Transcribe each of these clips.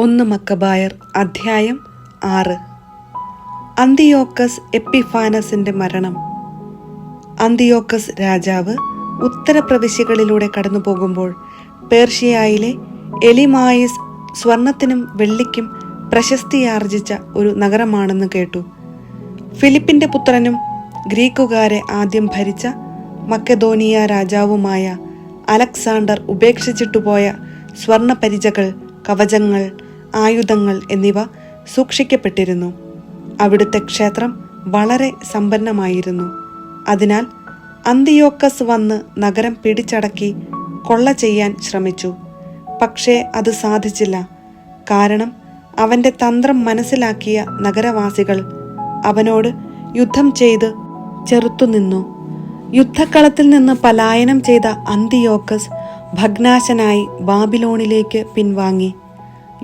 1 മക്കബായർ അധ്യായം 6. അന്തിയോക്കസ് എപ്പിഫാനസിന്റെ മരണം. അന്തിയോക്കസ് രാജാവ് ഉത്തരപ്രവിശ്യകളിലൂടെ കടന്നു പോകുമ്പോൾ പേർഷ്യയിലെ എലിമായിസ് സ്വർണത്തിനും വെള്ളിക്കും പ്രശസ്തിയാർജിച്ച ഒരു നഗരമാണെന്ന് കേട്ടു. ഫിലിപ്പിന്റെ പുത്രനും ഗ്രീക്കുകാരെ ആദ്യം ഭരിച്ച മക്കദോനിയ രാജാവുമായ അലക്സാണ്ടർ ഉപേക്ഷിച്ചിട്ടുപോയ സ്വർണപരിചകൾ, കവചങ്ങൾ, ആയുധങ്ങൾ എന്നിവ സൂക്ഷിക്കപ്പെട്ടിരുന്നു. അവിടുത്തെ ക്ഷേത്രം വളരെ സമ്പന്നമായിരുന്നു. അതിനാൽ അന്തിയോക്കസ് വന്ന് നഗരം പിടിച്ചടക്കി കൊള്ള ചെയ്യാൻ ശ്രമിച്ചു. പക്ഷേ അത് സാധിച്ചില്ല. കാരണം അവന്റെ തന്ത്രം മനസ്സിലാക്കിയ നഗരവാസികൾ അവനോട് യുദ്ധം ചെയ്ത് ചെറുത്തുനിന്നു. യുദ്ധക്കളത്തിൽ നിന്ന് പലായനം ചെയ്ത അന്തിയോക്കസ് ഭഗ്നാശനായി ബാബിലോണിലേക്ക് പിൻവാങ്ങി.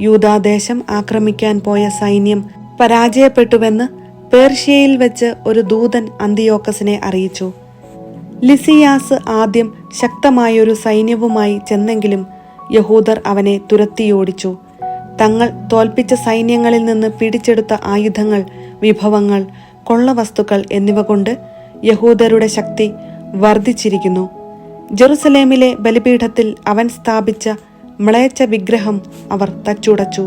യൂദാദേശം ആക്രമിക്കാൻ പോയ സൈന്യം പരാജയപ്പെട്ടുവെന്ന് പേർഷ്യയിൽ വെച്ച് ഒരു ദൂതൻ അന്തിയോക്കസിനെ അറിയിച്ചു. ലിസിയാസ് ആദ്യം ശക്തമായൊരു സൈന്യവുമായി ചെന്നെങ്കിലും യഹൂദർ അവനെ തുരത്തിയോടിച്ചു. തങ്ങൾ തോൽപ്പിച്ച സൈന്യങ്ങളിൽ നിന്ന് പിടിച്ചെടുത്ത ആയുധങ്ങൾ, വിഭവങ്ങൾ, കൊള്ളവസ്തുക്കൾ എന്നിവ കൊണ്ട് യഹൂദരുടെ ശക്തി വർദ്ധിച്ചിരിക്കുന്നു. ജെറുസലേമിലെ ബലിപീഠത്തിൽ അവൻ സ്ഥാപിച്ച മ്ലേച്ഛ വിഗ്രഹം അവർ തച്ചുടച്ചു.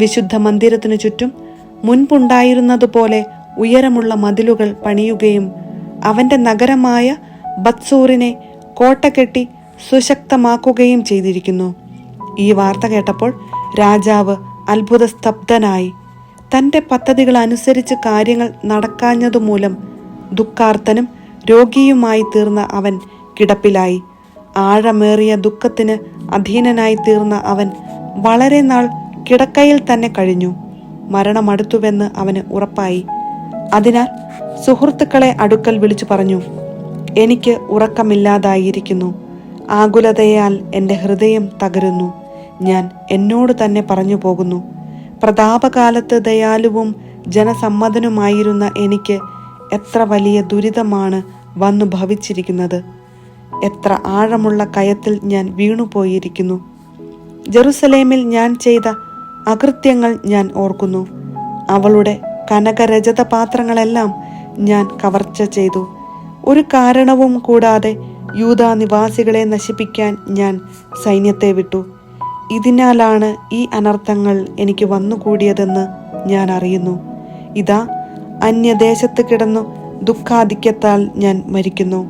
വിശുദ്ധ മന്ദിരത്തിനു ചുറ്റും മുൻപുണ്ടായിരുന്നതുപോലെ ഉയരമുള്ള മതിലുകൾ പണിയുകയും അവന്റെ നഗരമായ ബത്സൂറിനെ കോട്ട കെട്ടി സുശക്തമാക്കുകയും ചെയ്തിരിക്കുന്നു. ഈ വാർത്ത കേട്ടപ്പോൾ രാജാവ് അത്ഭുത സ്തബ്ധനായി. തന്റെ പദ്ധതികൾ അനുസരിച്ച് കാര്യങ്ങൾ നടക്കാഞ്ഞതുമൂലം ദുഃഖാർത്തനും രോഗിയുമായി തീർന്ന അവൻ കിടപ്പിലായി. ആഴമേറിയ ദുഃഖത്തിന് അധീനനായി തീർന്ന അവൻ വളരെ നാൾ കിടക്കയിൽ തന്നെ കഴിഞ്ഞു. മരണമടുത്തുവെന്ന് അവന് ഉറപ്പായി. അതിനാൽ സുഹൃത്തുക്കളെ അടുക്കൽ വിളിച്ചു പറഞ്ഞു, എനിക്ക് ഉറക്കമില്ലാതായിരിക്കുന്നു. ആകുലതയാൽ എൻ്റെ ഹൃദയം തകരുന്നു. ഞാൻ എന്നോട് തന്നെ പറഞ്ഞു പോകുന്നു. പ്രതാപകാലത്ത് ദയാലുവും ജനസമ്മതനുമായിരുന്ന എനിക്ക് എത്ര വലിയ ദുരിതമാണ് വന്നു ഭവിച്ചിരിക്കുന്നത്. എത്ര ആഴമുള്ള കയത്തിൽ ഞാൻ വീണുപോയിരിക്കുന്നു. ജെറുസലേമിൽ ഞാൻ ചെയ്ത അകൃത്യങ്ങൾ ഞാൻ ഓർക്കുന്നു. അവളുടെ കനകരജത പാത്രങ്ങളെല്ലാം ഞാൻ കവർച്ച ചെയ്തു. ഒരു കാരണവും കൂടാതെ യൂദാ നിവാസികളെ നശിപ്പിക്കാൻ ഞാൻ സൈന്യത്തെ വിട്ടു. ഇതിനാലാണ് ഈ അനർത്ഥങ്ങൾ എനിക്ക് വന്നുകൂടിയതെന്ന് ഞാൻ അറിയുന്നു. ഇതാ, അന്യദേശത്ത് കിടന്നു ദുഃഖാധിക്യത്താൽ ഞാൻ മരിക്കുന്നു.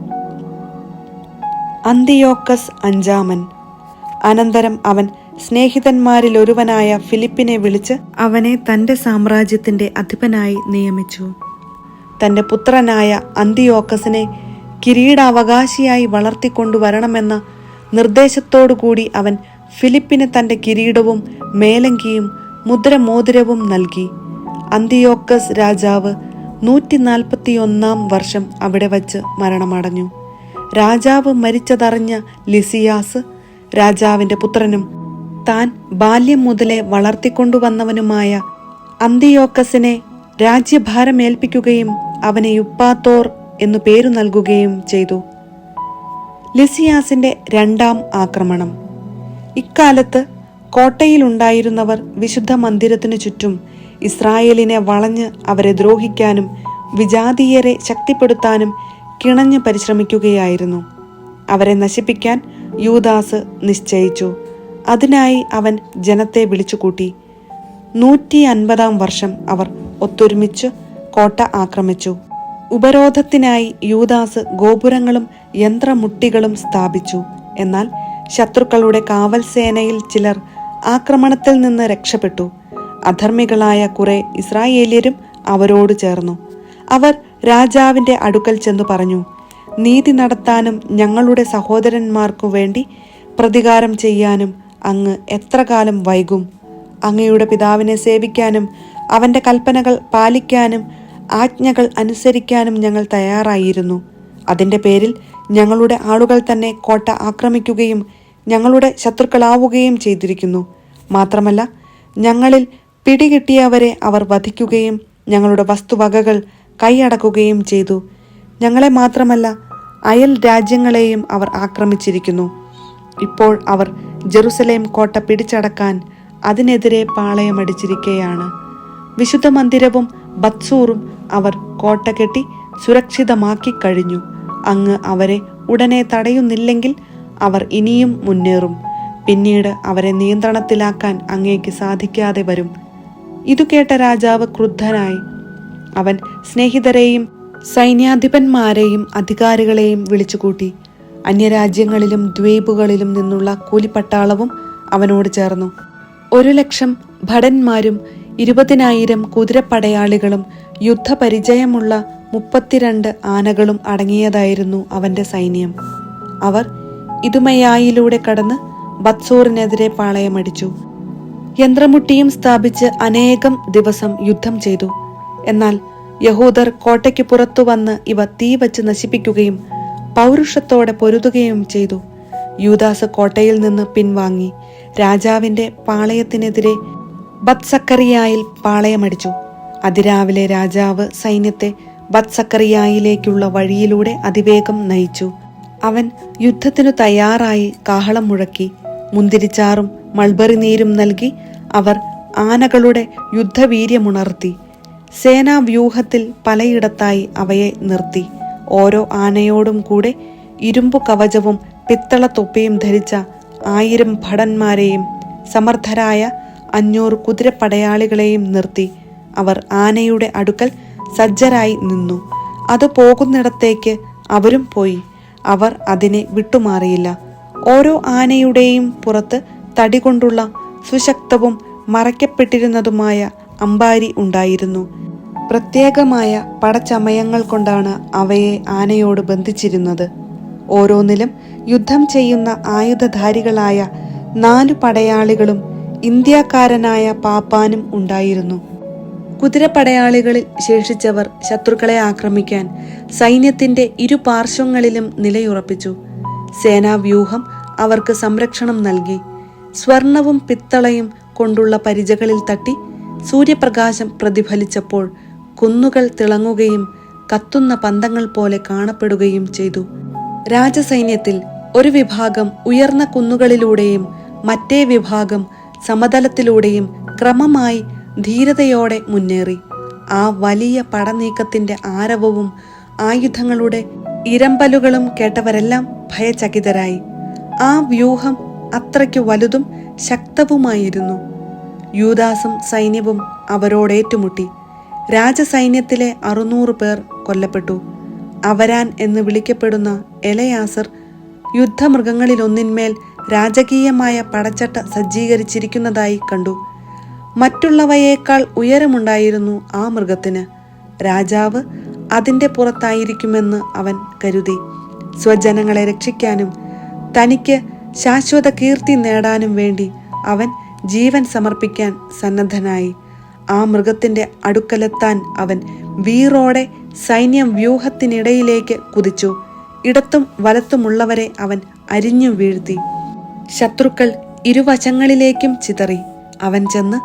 അന്തിയോക്കസ് അഞ്ചാമൻ. അനന്തരം അവൻ സ്നേഹിതന്മാരിൽ ഒരുവനായ ഫിലിപ്പിനെ വിളിച്ച് അവനെ തന്റെ സാമ്രാജ്യത്തിന്റെ അധിപനായി നിയമിച്ചു. തന്റെ പുത്രനായ അന്തിയോക്കസിനെ കിരീടാവകാശിയായി വളർത്തിക്കൊണ്ടുവരണമെന്ന നിർദ്ദേശത്തോടുകൂടി അവൻ ഫിലിപ്പിന് തന്റെ കിരീടവും മേലങ്കിയും മുദ്രമോതിരവും നൽകി. അന്തിയോക്കസ് രാജാവ് 141 വർഷം അവിടെ വച്ച് മരണമടഞ്ഞു. രാജാവ് മരിച്ചതറിഞ്ഞ ലിസിയാസ്, രാജാവിന്റെ പുത്രനും താൻ ബാല്യം മുതലേ വളർത്തിക്കൊണ്ടുവന്നവനുമായ അന്തിയോക്കസിനെ രാജ്യഭാരമേൽപ്പിക്കുകയും അവനെ യുപ്പാത്തോർ എന്നു പേരു നൽകുകയും ചെയ്തു. ലിസിയാസിന്റെ 2ാം ആക്രമണം. ഇക്കാലത്ത് കോട്ടയിലുണ്ടായിരുന്നവർ വിശുദ്ധ മന്ദിരത്തിനു ചുറ്റും ഇസ്രായേലിനെ വളഞ്ഞ് അവരെ ദ്രോഹിക്കാനും വിജാതീയരെ ശക്തിപ്പെടുത്താനും കിണഞ്ഞു പരിശ്രമിക്കുകയായിരുന്നു. അവരെ നശിപ്പിക്കാൻ യൂദാസ് നിശ്ചയിച്ചു. അതിനായി അവൻ ജനത്തെ വിളിച്ചുകൂട്ടി. 150 വർഷം അവർ ഒത്തൊരുമിച്ച് കോട്ട ആക്രമിച്ചു. ഉപരോധത്തിനായി യൂദാസ് ഗോപുരങ്ങളും യന്ത്രമുട്ടികളും സ്ഥാപിച്ചു. എന്നാൽ ശത്രുക്കളുടെ കാവൽ സേനയിൽ ചിലർ ആക്രമണത്തിൽ നിന്ന് രക്ഷപ്പെട്ടു. അധർമ്മികളായ കുറെ ഇസ്രായേല്യരും അവരോട് ചേർന്നു. അവർ രാജാവിന്റെ അടുക്കൽ ചെന്നു പറഞ്ഞു, നീതി നടത്താനും ഞങ്ങളുടെ സഹോദരന്മാർക്കു വേണ്ടി പ്രതികാരം ചെയ്യാനും അങ്ങ് എത്ര കാലം വൈകും? അങ്ങയുടെ പിതാവിനെ സേവിക്കാനും അവന്റെ കൽപ്പനകൾ പാലിക്കാനും ആജ്ഞകൾ അനുസരിക്കാനും ഞങ്ങൾ തയ്യാറായിരുന്നു. അതിന്റെ പേരിൽ ഞങ്ങളുടെ ആളുകൾ തന്നെ കോട്ട ആക്രമിക്കുകയും ഞങ്ങളുടെ ശത്രുക്കളാവുകയും ചെയ്തിരിക്കുന്നു. മാത്രമല്ല, ഞങ്ങളിൽ പിടികിട്ടിയവരെ അവർ വധിക്കുകയും ഞങ്ങളുടെ വസ്തുവകകൾ കൈയടക്കുകയും ചെയ്തു. ഞങ്ങളെ മാത്രമല്ല, അയൽ രാജ്യങ്ങളെയും അവർ ആക്രമിച്ചിരിക്കുന്നു. ഇപ്പോൾ അവർ ജെറുസലേം കോട്ട പിടിച്ചടക്കാൻ അതിനെതിരെ പാളയമടിച്ചിരിക്കുകയാണ്. വിശുദ്ധ മന്ദിരവും ബത്സൂറും അവർ കോട്ട കെട്ടി സുരക്ഷിതമാക്കി കഴിഞ്ഞു. അങ്ങ് അവരെ ഉടനെ തടയുന്നില്ലെങ്കിൽ അവർ ഇനിയും മുന്നേറും. പിന്നീട് അവരെ നിയന്ത്രണത്തിലാക്കാൻ അങ്ങേക്ക് സാധിക്കാതെ വരും. ഇതു കേട്ട രാജാവ് ക്രുദ്ധനായി. അവൻ സ്നേഹിതരെയും സൈന്യാധിപന്മാരെയും അധികാരികളെയും വിളിച്ചുകൂട്ടി. അന്യരാജ്യങ്ങളിലും ദ്വീപുകളിലും നിന്നുള്ള കൂലിപ്പട്ടാളവും അവനോട് ചേർന്നു. 100,000 ഭടന്മാരും 20,000 കുതിരപ്പടയാളികളും യുദ്ധപരിചയമുള്ള 32 ആനകളും അടങ്ങിയതായിരുന്നു അവന്റെ സൈന്യം. അവർ ഇദുമയായിലൂടെ കടന്ന് ബത്സൂറിനെതിരെ പാളയമടിച്ചു. യന്ത്രമുട്ടിയും സ്ഥാപിച്ച് അനേകം ദിവസം യുദ്ധം ചെയ്തു. എന്നാൽ യഹൂദർ കോട്ടയ്ക്ക് പുറത്തു വന്ന് ഇവ തീ വച്ച് നശിപ്പിക്കുകയും പൗരുഷത്തോടെ പൊരുതുകയും ചെയ്തു. യൂദാസ് കോട്ടയിൽ നിന്ന് പിൻവാങ്ങി രാജാവിന്റെ പാളയത്തിനെതിരെ ബത്സക്കറിയായിൽ പാളയമടിച്ചു. അതിരാവിലെ രാജാവ് സൈന്യത്തെ ബത്സക്കറിയായിലേക്കുള്ള വഴിയിലൂടെ അതിവേഗം നയിച്ചു. അവൻ യുദ്ധത്തിനു തയ്യാറായി കാഹളം മുഴക്കി. മുന്തിരിച്ചാറും മൾബറി നീരും നൽകി അവർ ആനകളുടെ യുദ്ധവീര്യമുണർത്തി. സേനാവ്യൂഹത്തിൽ പലയിടത്തായി അവയെ നിർത്തി. ഓരോ ആനയോടും കൂടെ ഇരുമ്പു കവചവും പിത്തള തൊപ്പിയും ധരിച്ച 1000 ഭടന്മാരെയും സമർത്ഥരായ 500 കുതിരപ്പടയാളികളെയും നിർത്തി. അവർ ആനയുടെ അടുക്കൽ സജ്ജരായി നിന്നു. അത് പോകുന്നിടത്തേക്ക് അവരും പോയി. അവർ അതിനെ വിട്ടുമാറിയില്ല. ഓരോ ആനയുടെയും പുറത്ത് തടി കൊണ്ടുള്ള സുശക്തവും മറയ്ക്കപ്പെട്ടിരുന്നതുമായ അമ്പാരി ഉണ്ടായിരുന്നു. പ്രത്യേകമായ പടച്ചമയങ്ങൾ കൊണ്ടാണ് അവയെ ആനയോട് ബന്ധിച്ചിരുന്നത്. ഓരോന്നിലും യുദ്ധം ചെയ്യുന്ന ആയുധധാരികളായ 4 പടയാളികളും ഇന്ത്യക്കാരനായ പാപ്പാനും ഉണ്ടായിരുന്നു. കുതിരപ്പടയാളികളിൽ ശേഷിച്ചവർ ശത്രുക്കളെ ആക്രമിക്കാൻ സൈന്യത്തിന്റെ ഇരുപാർശ്വങ്ങളിലും നിലയുറപ്പിച്ചു. സേനാവ്യൂഹം അവർക്ക് സംരക്ഷണം നൽകി. സ്വർണവും പിത്തളയും കൊണ്ടുള്ള പരിചകളിൽ തട്ടി സൂര്യപ്രകാശം പ്രതിഫലിച്ചപ്പോൾ കുന്നുകൾ തിളങ്ങുകയും കത്തുന്ന പന്തങ്ങൾ പോലെ കാണപ്പെടുകയും ചെയ്തു. രാജസൈന്യത്തിൽ ഒരു വിഭാഗം ഉയർന്ന കുന്നുകളിലൂടെയും മറ്റേ വിഭാഗം സമതലത്തിലൂടെയും ക്രമമായി ധീരതയോടെ മുന്നേറി. ആ വലിയ പടനീക്കത്തിന്റെ ആരവവും ആയുധങ്ങളുടെ ഇരമ്പലുകളും കേട്ടവരെല്ലാം ഭയചകിതരായി. ആ വ്യൂഹം അത്രയ്ക്കു വലുതും ശക്തവുമായിരുന്നു. യൂദാസും സൈന്യവും അവരോടേറ്റുമുട്ടി. രാജസൈന്യത്തിലെ 600 പേർ കൊല്ലപ്പെട്ടു. അവരാൻ എന്ന് വിളിക്കപ്പെടുന്ന എലയാസർ യുദ്ധമൃഗങ്ങളിലൊന്നിന്മേൽ രാജകീയമായ പടച്ചട്ട സജ്ജീകരിച്ചിരിക്കുന്നതായി കണ്ടു. മറ്റുള്ളവയേക്കാൾ ഉയരമുണ്ടായിരുന്നു ആ മൃഗത്തിന്. രാജാവ് അതിന്റെ പുറത്തായിരിക്കുമെന്ന് അവൻ കരുതി. സ്വജനങ്ങളെ രക്ഷിക്കാനും തനിക്ക് ശാശ്വത കീർത്തി നേടാനും വേണ്ടി അവൻ ജീവൻ സമർപ്പിക്കാൻ സന്നദ്ധനായി. ആ മൃഗത്തിന്റെ അടുക്കലെത്താൻ അവൻ വീറോടെ സൈന്യം വ്യൂഹത്തിനിടയിലേക്ക് കുതിച്ചു. ഇടത്തും വലത്തുമുള്ളവരെ അവൻ അരിഞ്ഞു വീഴ്ത്തി. ശത്രുക്കൾ ഇരുവശങ്ങളിലേക്കും ചിതറി. അവൻ ചെന്ന്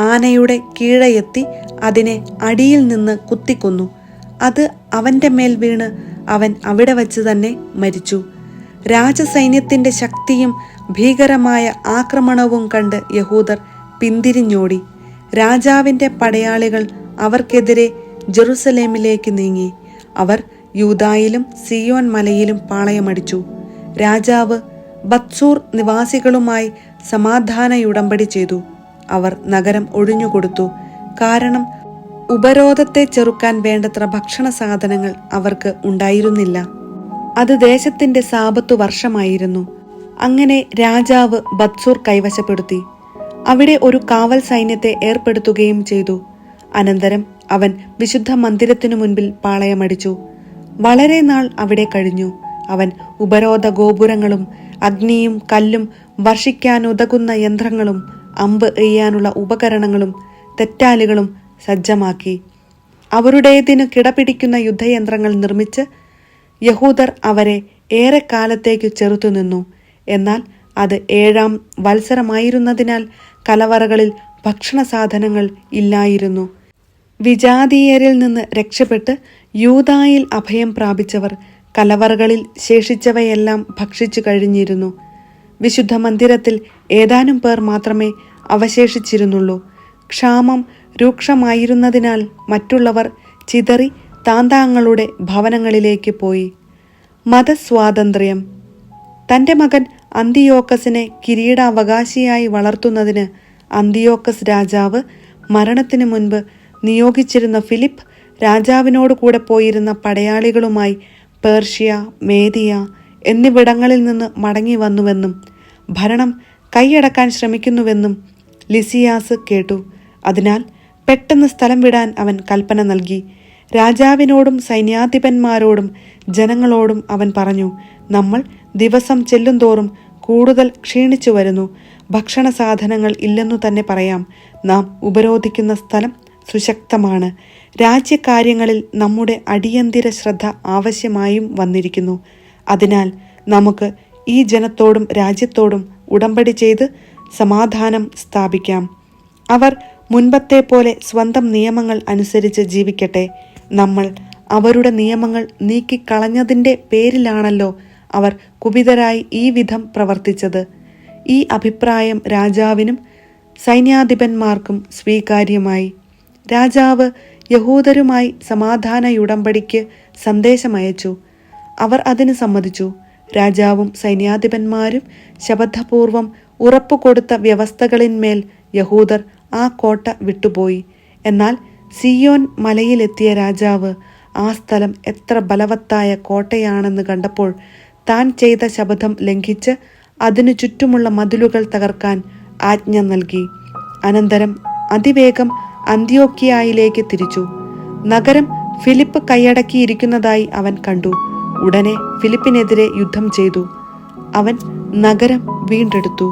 ആനയുടെ കീഴെത്തി അതിനെ അടിയിൽ നിന്ന് കുത്തിക്കൊന്നു. അത് അവന്റെ മേൽ വീണ് അവൻ അവിടെ വച്ച് തന്നെ മരിച്ചു. രാജസൈന്യത്തിന്റെ ശക്തിയും ഭീകരമായ ആക്രമണവും കണ്ട് യഹൂദർ പിന്തിരിഞ്ഞോടി. രാജാവിന്റെ പടയാളികൾ അവർക്കെതിരെ ജെറുസലേമിലേക്ക് നീങ്ങി. അവർ യൂദായിലും സിയോൻ മലയിലും പാളയമടിച്ചു. രാജാവ് ബത്സൂർ നിവാസികളുമായി സമാധാനയുടമ്പടി ചെയ്തു. അവർ നഗരം ഒഴിഞ്ഞുകൊടുത്തു. കാരണം ഉപരോധത്തെ ചെറുക്കാൻ വേണ്ടത്ര ഭക്ഷണ സാധനങ്ങൾ അവർക്ക് ഉണ്ടായിരുന്നില്ല. അത് ദേശത്തിന്റെ സാപത്തു വർഷമായിരുന്നു. അങ്ങനെ രാജാവ് ബത്സൂർ കൈവശപ്പെടുത്തി. അവിടെ ഒരു കാവൽ സൈന്യത്തെ ഏർപ്പെടുത്തുകയും ചെയ്തു. അനന്തരം അവൻ വിശുദ്ധ മന്ദിരത്തിനു മുൻപിൽ പാളയമടിച്ചു. വളരെ നാൾ അവിടെ കഴിഞ്ഞു. അവൻ ഉപരോധ ഗോപുരങ്ങളും അഗ്നിയും കല്ലും വർഷിക്കാനുതകുന്ന യന്ത്രങ്ങളും അമ്പ് എയ്യാനുള്ള ഉപകരണങ്ങളും തെറ്റാലുകളും സജ്ജമാക്കി. അവരുടേതിനു കിടപിടിക്കുന്ന യുദ്ധയന്ത്രങ്ങൾ നിർമ്മിച്ച് യഹൂദർ അവരെ ഏറെക്കാലത്തേക്കു ചെറുത്തുനിന്നു. എന്നാൽ അത് 7-ാം വത്സരമായിരുന്നതിനാൽ കലവറകളിൽ ഭക്ഷണ സാധനങ്ങൾ ഇല്ലായിരുന്നു. വിജാതീയരിൽ നിന്ന് രക്ഷപ്പെട്ട് യൂദായിൽ അഭയം പ്രാപിച്ചവർ കലവറകളിൽ ശേഷിച്ചവയെല്ലാം ഭക്ഷിച്ചു കഴിഞ്ഞിരുന്നു. വിശുദ്ധ മന്ദിരത്തിൽ ഏതാനും പേർ മാത്രമേ അവശേഷിച്ചിരുന്നുള്ളൂ. ക്ഷാമം രൂക്ഷമായിരുന്നതിനാൽ മറ്റുള്ളവർ ചിതറി താന്താങ്ങളുടെ ഭവനങ്ങളിലേക്ക് പോയി. മതസ്വാതന്ത്ര്യം. തൻ്റെ മകൻ അന്തിയോക്കസിനെ കിരീടാവകാശിയായി വളർത്തുന്നതിന് അന്തിയോക്കസ് രാജാവ് മരണത്തിനു മുൻപ് നിയോഗിച്ചിരുന്ന ഫിലിപ്പ് രാജാവിനോട് കൂടെ പോയിരുന്ന പടയാളികളുമായി പേർഷ്യ, മേദിയ എന്നിവിടങ്ങളിൽ നിന്ന് മടങ്ങി വന്നുവെന്നും ഭരണം കൈയടക്കാൻ ശ്രമിക്കുന്നുവെന്നും ലിസിയാസ് കേട്ടു. അതിനാൽ പെട്ടെന്ന് സ്ഥലം വിടാൻ അവൻ കൽപ്പന നൽകി. രാജാവിനോടും സൈന്യാധിപന്മാരോടും ജനങ്ങളോടും അവൻ പറഞ്ഞു, നമ്മൾ ദിവസം ചെല്ലുന്തോറും കൂടുതൽ ക്ഷീണിച്ചു വരുന്നു. ഭക്ഷണ സാധനങ്ങൾ ഇല്ലെന്നു തന്നെ പറയാം. നാം ഉപരോധിക്കുന്ന സ്ഥലം സുശക്തമാണ്. രാജ്യകാര്യങ്ങളിൽ നമ്മുടെ അടിയന്തര ശ്രദ്ധ ആവശ്യമായും വന്നിരിക്കുന്നു. അതിനാൽ നമുക്ക് ഈ ജനത്തോടും രാജ്യത്തോടും ഉടമ്പടി ചെയ്ത് സമാധാനം സ്ഥാപിക്കാം. അവർ മുൻപത്തെ പോലെ സ്വന്തം നിയമങ്ങൾ അനുസരിച്ച് ജീവിക്കട്ടെ. നമ്മൾ അവരുടെ നിയമങ്ങൾ നീക്കിക്കളഞ്ഞതിൻ്റെ പേരിലാണല്ലോ അവർ കുപിതരായി ഈ വിധം പ്രവർത്തിച്ചത്. ഈ അഭിപ്രായം രാജാവിനും സൈന്യാധിപന്മാർക്കും സ്വീകാര്യമായി. രാജാവ് യഹൂദരുമായി സമാധാനയുടമ്പടിക്ക് സന്ദേശമയച്ചു. അവർ അതിന് സമ്മതിച്ചു. രാജാവും സൈന്യാധിപന്മാരും ശപഥപൂർവം ഉറപ്പുകൊടുത്ത വ്യവസ്ഥകളിന്മേൽ യഹൂദർ ആ കോട്ട വിട്ടുപോയി. എന്നാൽ സിയോൻ മലയിലെത്തിയ രാജാവ് ആ സ്ഥലം എത്ര ബലവത്തായ കോട്ടയാണെന്ന് കണ്ടപ്പോൾ താൻ ചെയ്ത ശപഥം ലംഘിച്ച് അതിനു ചുറ്റുമുള്ള മതിലുകൾ തകർക്കാൻ ആജ്ഞ നൽകി. അനന്തരം അതിവേഗം അന്ത്യോക്യയിലേക്ക് തിരിച്ചു. നഗരം ഫിലിപ്പ് കൈയടക്കിയിരിക്കുന്നതായി അവൻ കണ്ടു. ഉടനെ ഫിലിപ്പിനെതിരെ യുദ്ധം ചെയ്തു. അവൻ നഗരം വീണ്ടെടുത്തു.